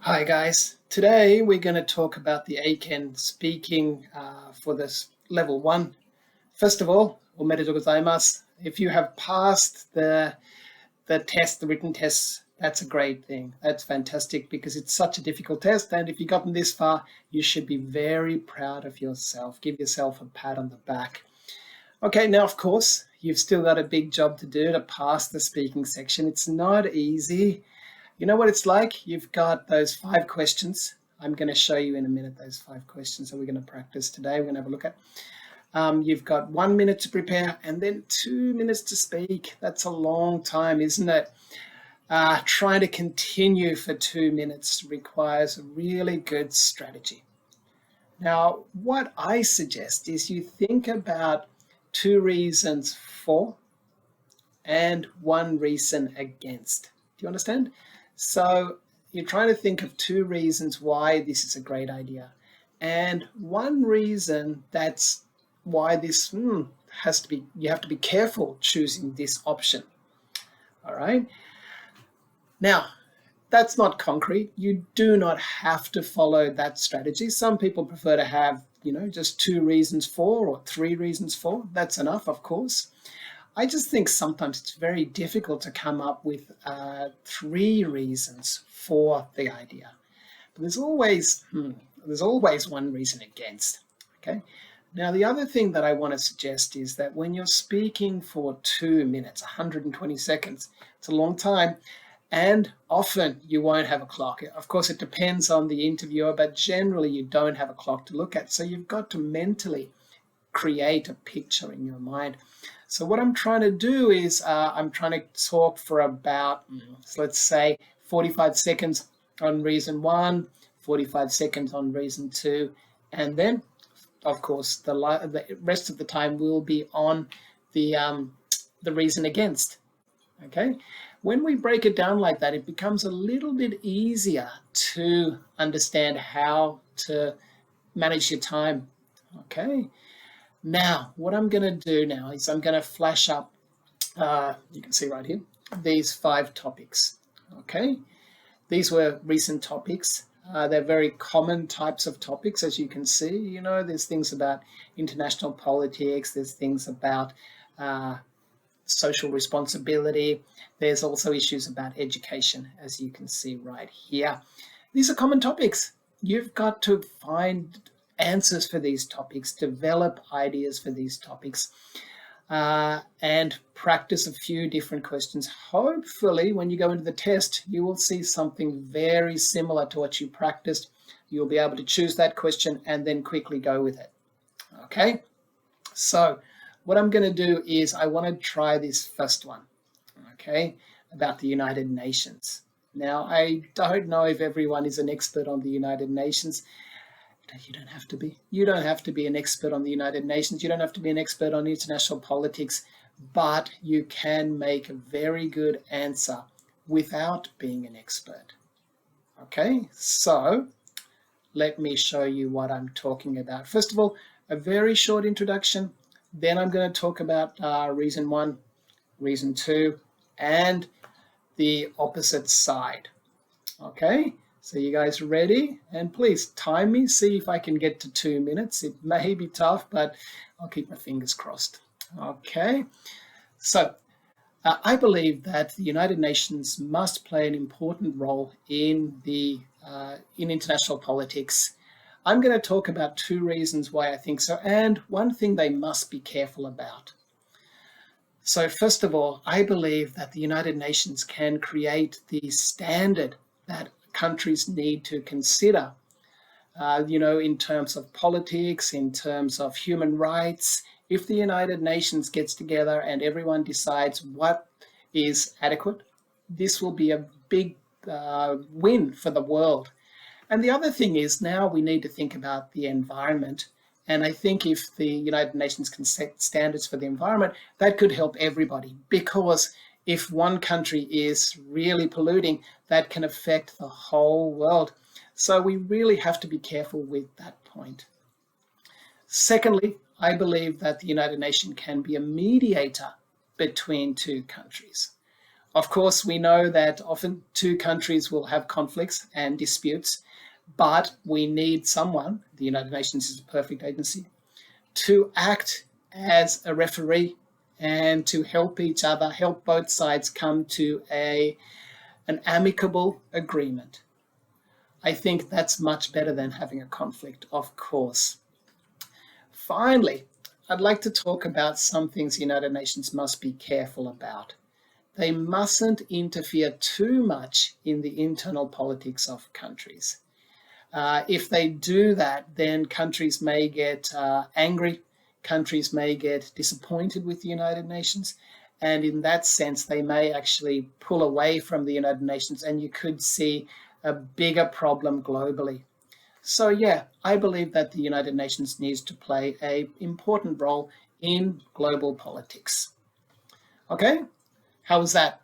Hi guys, today we're going to talk about the Eiken speaking for this level 1. First of all, omedetou gozaimasu. If you have passed the written test, that's a great thing. That's fantastic because it's such a difficult test, and if you've gotten this far, you should be very proud of yourself. Give yourself a pat on the back. Okay, now of course, you've still got a big job to do to pass the speaking section. It's not easy. You know what it's like? You've got those 5 questions. I'm going to show you in a minute those 5 questions that we're going to practice today. We're going to have a look at. You've got 1 minute to prepare and then 2 minutes to speak. That's a long time, isn't it? Trying to continue for 2 minutes requires a really good strategy. Now, what I suggest is you think about 2 reasons for and 1 reason against. Do you understand? So you're trying to think of 2 reasons why this is a great idea and 1 reason that's why this has to be, you have to be careful choosing this option. All right. Now, that's not concrete. You do not have to follow that strategy. Some people prefer to have, just 2 reasons for or 3 reasons for. That's enough, of course. I just think sometimes it's very difficult to come up with 3 reasons for the idea. But there's always 1 reason against. Okay. Now, the other thing that I want to suggest is that when you're speaking for 2 minutes, 120 seconds, it's a long time, and often you won't have a clock. Of course, it depends on the interviewer, but generally you don't have a clock to look at. So you've got to mentally create a picture in your mind. So what I'm trying to do is I'm trying to talk for about, let's say, 45 seconds on reason 1, 45 seconds on reason 2, and then, of course, the rest of the time will be on the reason against. Okay? When we break it down like that, it becomes a little bit easier to understand how to manage your time. Okay? Now, what I'm going to do now is I'm going to flash up, you can see right here, these 5 topics, okay? These were recent topics. They're very common types of topics, as you can see. There's things about international politics, there's things about social responsibility, there's also issues about education, as you can see right here. These are common topics. You've got to find answers for these topics, develop ideas for these topics, and practice a few different questions. Hopefully, when you go into the test, you will see something very similar to what you practiced. You'll be able to choose that question and then quickly go with it. Okay? So, what I'm going to do is I want to try this first one, okay, about the United Nations. Now, I don't know if everyone is an expert on the United Nations. You don't have to be. You don't have to be an expert on the United Nations. You don't have to be an expert on international politics, but you can make a very good answer without being an expert. Okay, so let me show you what I'm talking about. First of all, a very short introduction. Then I'm going to talk about reason 1, reason 2, and the opposite side. Okay. So you guys ready? And please time me, see if I can get to 2 minutes. It may be tough, but I'll keep my fingers crossed. Okay. So I believe that the United Nations must play an important role in international politics. I'm going to talk about 2 reasons why I think so, and 1 thing they must be careful about. So first of all, I believe that the United Nations can create the standard that countries need to consider, in terms of politics, in terms of human rights. If the United Nations gets together and everyone decides what is adequate, this will be a big win for the world. And the other thing is now we need to think about the environment. And I think if the United Nations can set standards for the environment, that could help everybody, because if 1 country is really polluting, that can affect the whole world. So we really have to be careful with that point. Secondly, I believe that the United Nations can be a mediator between 2 countries. Of course, we know that often two countries will have conflicts and disputes, but we need someone, the United Nations is a perfect agency, to act as a referee and to help each other, help both sides come to an amicable agreement. I think that's much better than having a conflict, of course. Finally, I'd like to talk about some things the United Nations must be careful about. They mustn't interfere too much in the internal politics of countries. If they do that, then countries may get angry, countries may get disappointed with the United Nations, and in that sense, they may actually pull away from the United Nations, and you could see a bigger problem globally. So yeah, I believe that the United Nations needs to play an important role in global politics. Okay, how was that?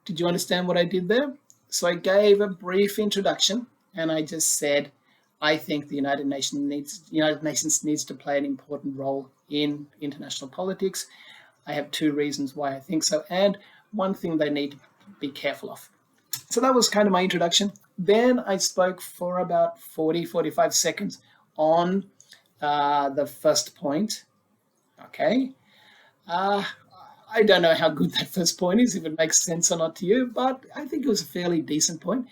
Did you understand what I did there? So I gave a brief introduction, and I just said, I think the United Nations needs to play an important role in international politics. I have two reasons why I think so, and one thing they need to be careful of. So that was kind of my introduction. Then I spoke for about 45 seconds on the first point. Okay. I don't know how good that first point is, if it makes sense or not to you, but I think it was a fairly decent point.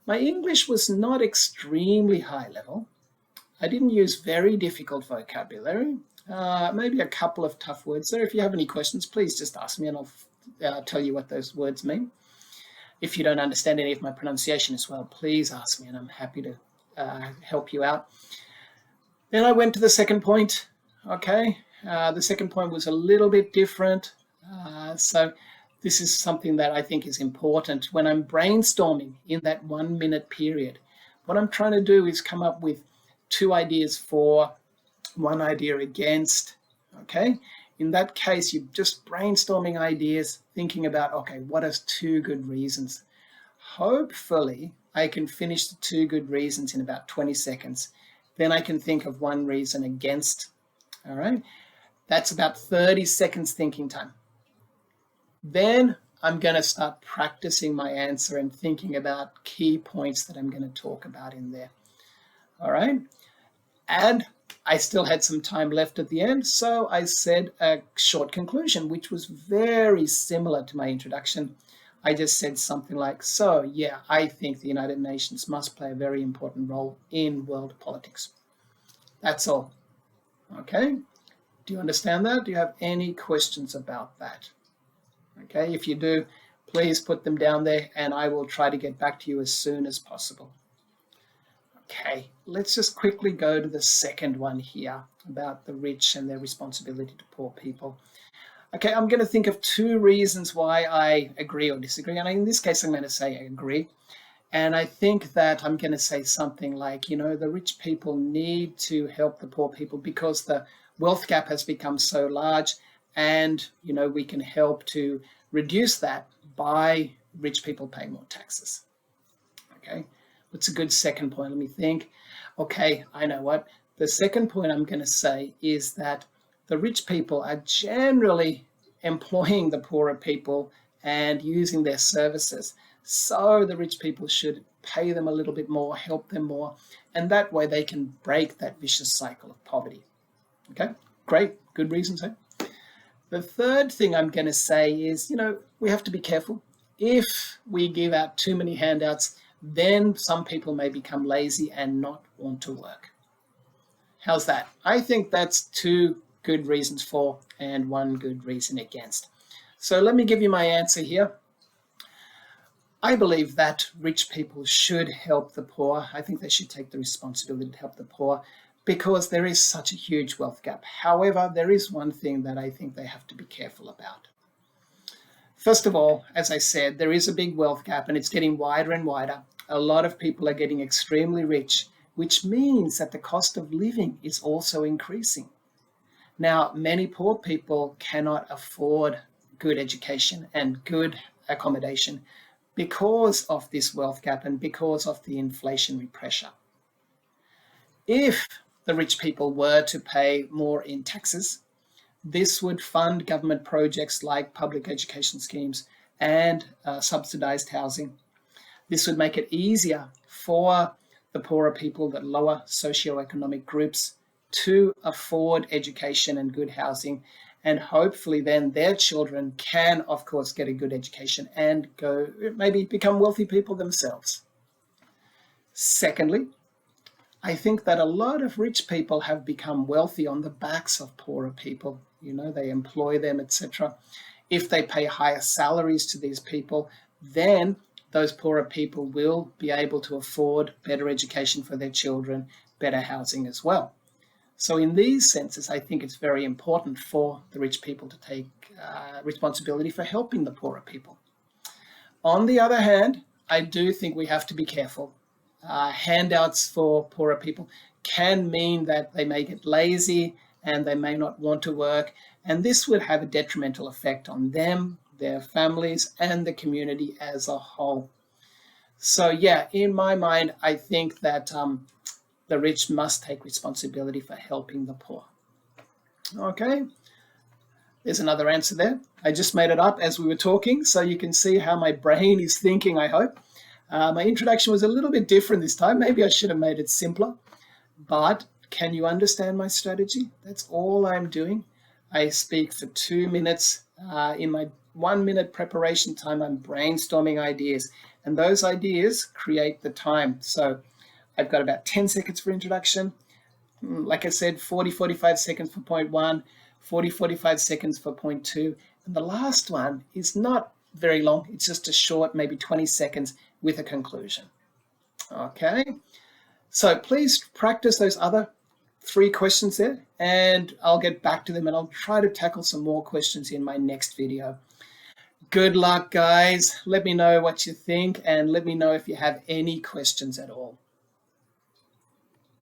My English was not extremely high level. I didn't use very difficult vocabulary, maybe a couple of tough words there. If you have any questions, please just ask me and I'll tell you what those words mean. If you don't understand any of my pronunciation as well, please ask me and I'm happy to help you out. Then I went to the second point. Okay, the second point was a little bit different. So this is something that I think is important. When I'm brainstorming in that 1 minute period, what I'm trying to do is come up with two ideas for, one idea against, okay? In that case, you're just brainstorming ideas, thinking about, okay, what are two good reasons? Hopefully, I can finish the two good reasons in about 20 seconds. Then I can think of one reason against, all right? That's about 30 seconds thinking time. Then I'm going to start practicing my answer and thinking about key points that I'm going to talk about in there. All right. And I still had some time left at the end, so I said a short conclusion, which was very similar to my introduction. I just said something like, so yeah, I think the United Nations must play a very important role in world politics. That's all. Okay. Do you understand that? Do you have any questions about that? Okay, if you do, please put them down there and I will try to get back to you as soon as possible. Okay, let's just quickly go to the second one here about the rich and their responsibility to poor people. Okay, I'm going to think of two reasons why I agree or disagree. And in this case, I'm going to say I agree. And I think that I'm going to say something like, the rich people need to help the poor people because the wealth gap has become so large. And, we can help to reduce that by rich people paying more taxes. Okay, what's a good second point? Let me think. Okay, I know what. The second point I'm going to say is that the rich people are generally employing the poorer people and using their services. So the rich people should pay them a little bit more, help them more, and that way they can break that vicious cycle of poverty. Okay, great, good reasons, eh? The third thing I'm going to say is, we have to be careful. If we give out too many handouts, then some people may become lazy and not want to work. How's that? I think that's two good reasons for and one good reason against. So let me give you my answer here. I believe that rich people should help the poor. I think they should take the responsibility to help the poor, because there is such a huge wealth gap. However, there is one thing that I think they have to be careful about. First of all, as I said, there is a big wealth gap and it's getting wider and wider. A lot of people are getting extremely rich, which means that the cost of living is also increasing. Now, many poor people cannot afford good education and good accommodation because of this wealth gap and because of the inflationary pressure. If the rich people were to pay more in taxes, this would fund government projects like public education schemes and subsidized housing. This would make it easier for the poorer people, the lower socioeconomic groups, to afford education and good housing, and hopefully then their children can, of course, get a good education and go maybe become wealthy people themselves. Secondly, I think that a lot of rich people have become wealthy on the backs of poorer people. You know, they employ them, etc. If they pay higher salaries to these people, then those poorer people will be able to afford better education for their children, better housing as well. So in these senses, I think it's very important for the rich people to take responsibility for helping the poorer people. On the other hand, I do think we have to be careful. Handouts for poorer people can mean that they may get lazy and they may not want to work, and this would have a detrimental effect on them, their families, and the community as a whole. So yeah, in my mind, I think that the rich must take responsibility for helping the poor. Okay, there's another answer there. I just made it up as we were talking, so you can see how my brain is thinking, I hope. My introduction was a little bit different this time. Maybe I should have made it simpler, but can you understand my strategy? That's all I'm doing. I speak for 2 minutes. In my 1 minute preparation time, I'm brainstorming ideas, and those ideas create the time. So I've got about 10 seconds for introduction. Like I said, 45 seconds for point 1, 45 seconds for point 2. And the last one is not very long. It's just a short, maybe 20 seconds with a conclusion. Okay, so please practice those other 3 questions there, and I'll get back to them, and I'll try to tackle some more questions in my next video. Good luck, guys. Let me know what you think, and let me know if you have any questions at all.